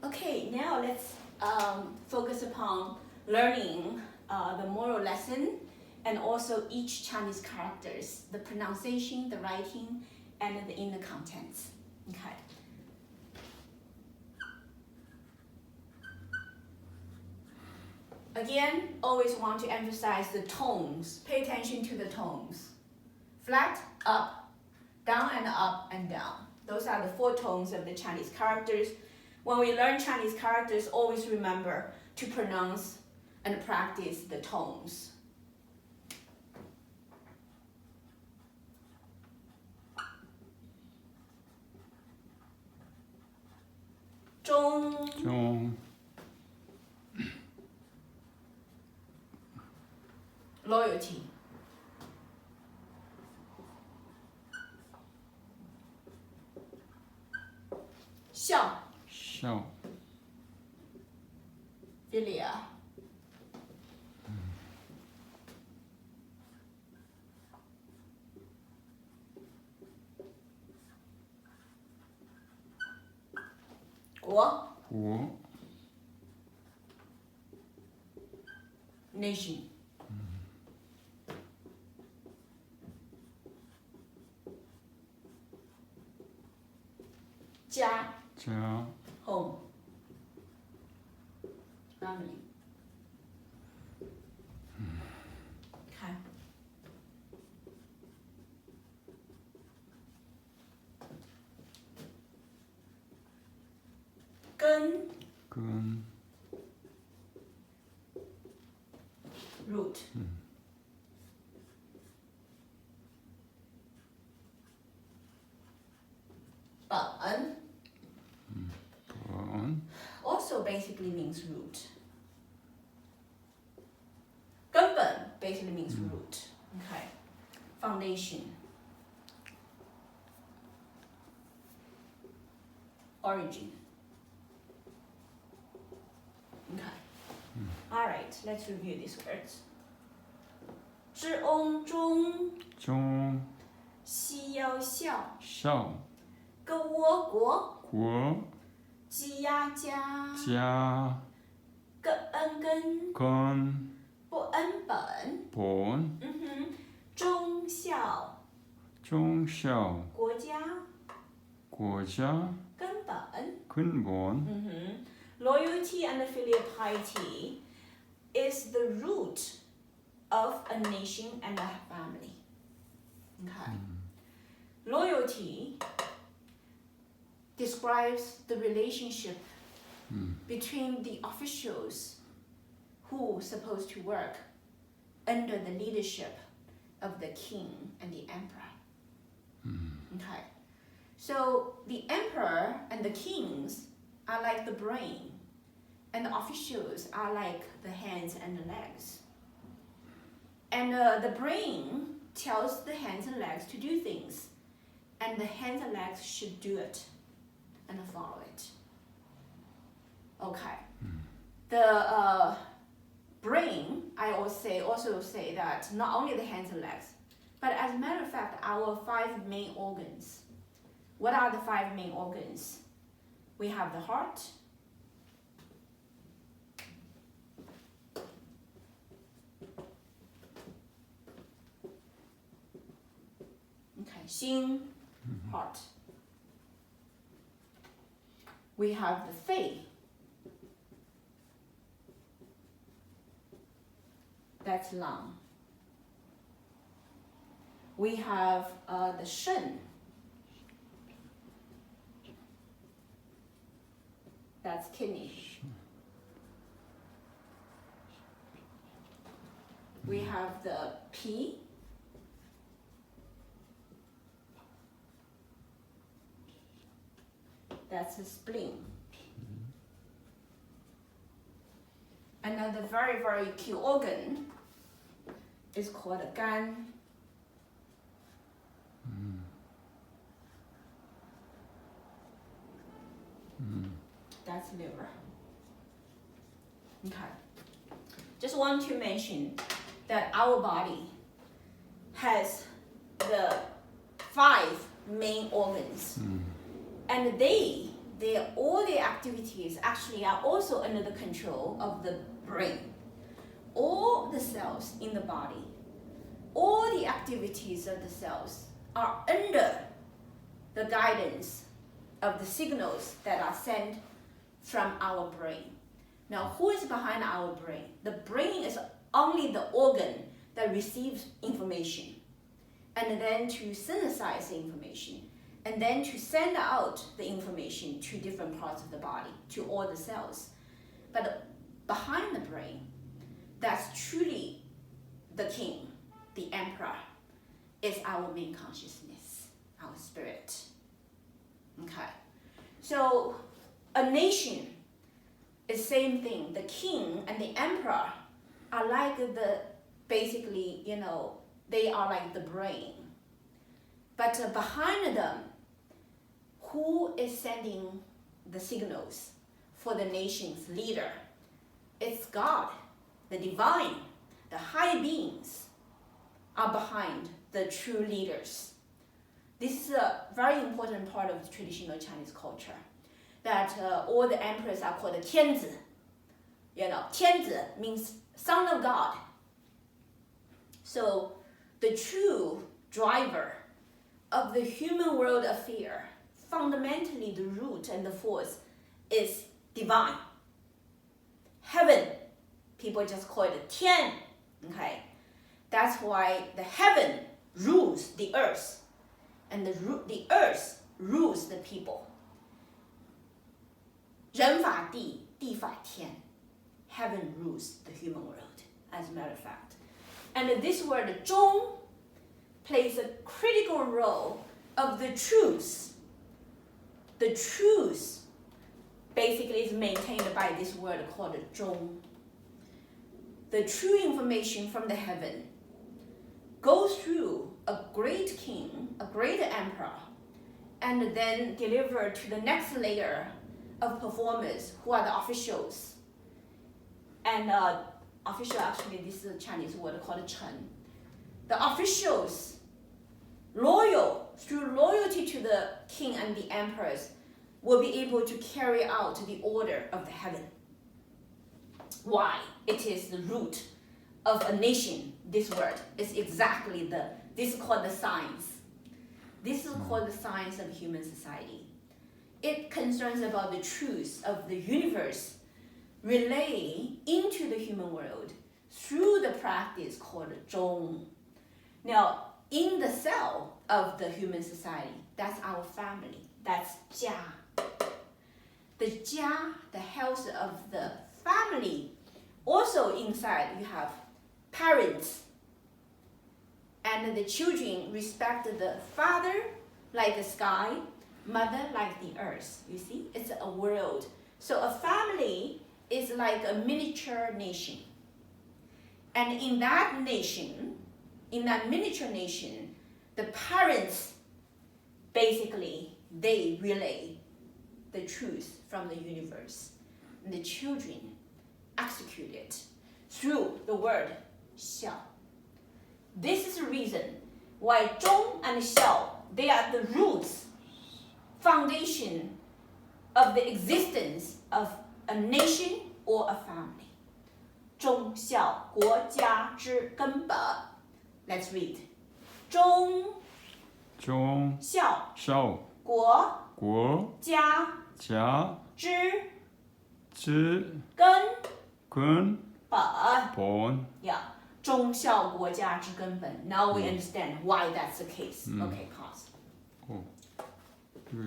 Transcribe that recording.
Okay, now let's focus upon learning the moral lesson and also each Chinese characters, the pronunciation, the writing, and the inner contents. Okay. Again, always want to emphasize the tones. Pay attention to the tones. Flat, up, down and up and down. Those are the 4 tones of the Chinese characters. When we learn Chinese characters, always remember to pronounce and practice the tones. Zhong. Loyalty. Xiao. Philia. Guo. Nation. Jia. Home. Family. Okay. Gun. Root. Ban. Also basically means root.根本 basically means root. Okay. Foundation. Origin. Okay. Alright, let's review these words. 知翁中西腰笑歌倭国鸡鸭家个恩根不恩本忠孝国家根本Loyalty and filial piety is the root of a nation and a family. Okay. Loyalty describes the relationship between the officials who are supposed to work under the leadership of the king and the emperor. Okay. So the emperor and the kings are like the brain, and the officials are like the hands and the legs. And the brain tells the hands and legs to do things, and the hands and legs should do it and follow it. Okay. The brain, I also say that not only the hands and legs, but as a matter of fact, our 5 main organs. What are the 5 main organs? We have the heart, Xin, heart. We have the Fei. That's lung. We have the Shen. That's kidney. We have the Pi. That's the spleen. Another very, very key organ is called the gan. That's liver. Okay. Just want to mention that our body has the 5 main organs. And they all the activities actually are also under the control of the brain. All the cells in the body, all the activities of the cells are under the guidance of the signals that are sent from our brain. Now, who is behind our brain? The brain is only the organ that receives information, and then to synthesize the information, and then to send out the information to different parts of the body, to all the cells. But behind the brain, that's truly the king, the emperor, is our main consciousness, our spirit. Okay, so a nation is same thing. The king and the emperor are like basically, they are like the brain. But behind them, who is sending the signals for the nation's leader? It's God, the divine, the high beings are behind the true leaders. This is a very important part of the traditional Chinese culture, that all the emperors are called 天子. 天子 means son of God. So the true driver of the human world affair, fundamentally the root and the force, is divine. Heaven, people just call it 天. Okay, that's why the heaven rules the earth, and the earth rules the people. 人法地，地法天. Heaven rules the human world, as a matter of fact. And this word 忠 plays a critical role of the truth. The truth basically is maintained by this word called 忠. The true information from the heaven goes through a great king, a great emperor, and then delivered to the next layer of performers, who are the officials. And official, actually, this is a Chinese word called 臣. The officials, through loyalty to the king and the emperors, will be able to carry out the order of the heaven. Why? It is the root of a nation. This word is exactly this is called the science. This is called the science of human society. It concerns about the truth of the universe relay into the human world through the practice called 忠. Now, in the cell of the human society, that's our family. That's 家. The 家, the house of the family. Also inside, you have parents. And the children respect the father like the sky, mother like the earth. You see, it's a world. So a family is like a miniature nation. And in that nation, in that miniature nation, the parents, basically, they relay the truth from the universe. And the children execute it through the word 孝. This is the reason why 忠 and 孝, they are the roots, foundation of the existence of a nation or a family. 忠孝国家之根本. Let's read. 忠孝国家之根本. Yeah. 忠孝国家之根本. Now we understand why that's the case. Okay, pause. 이거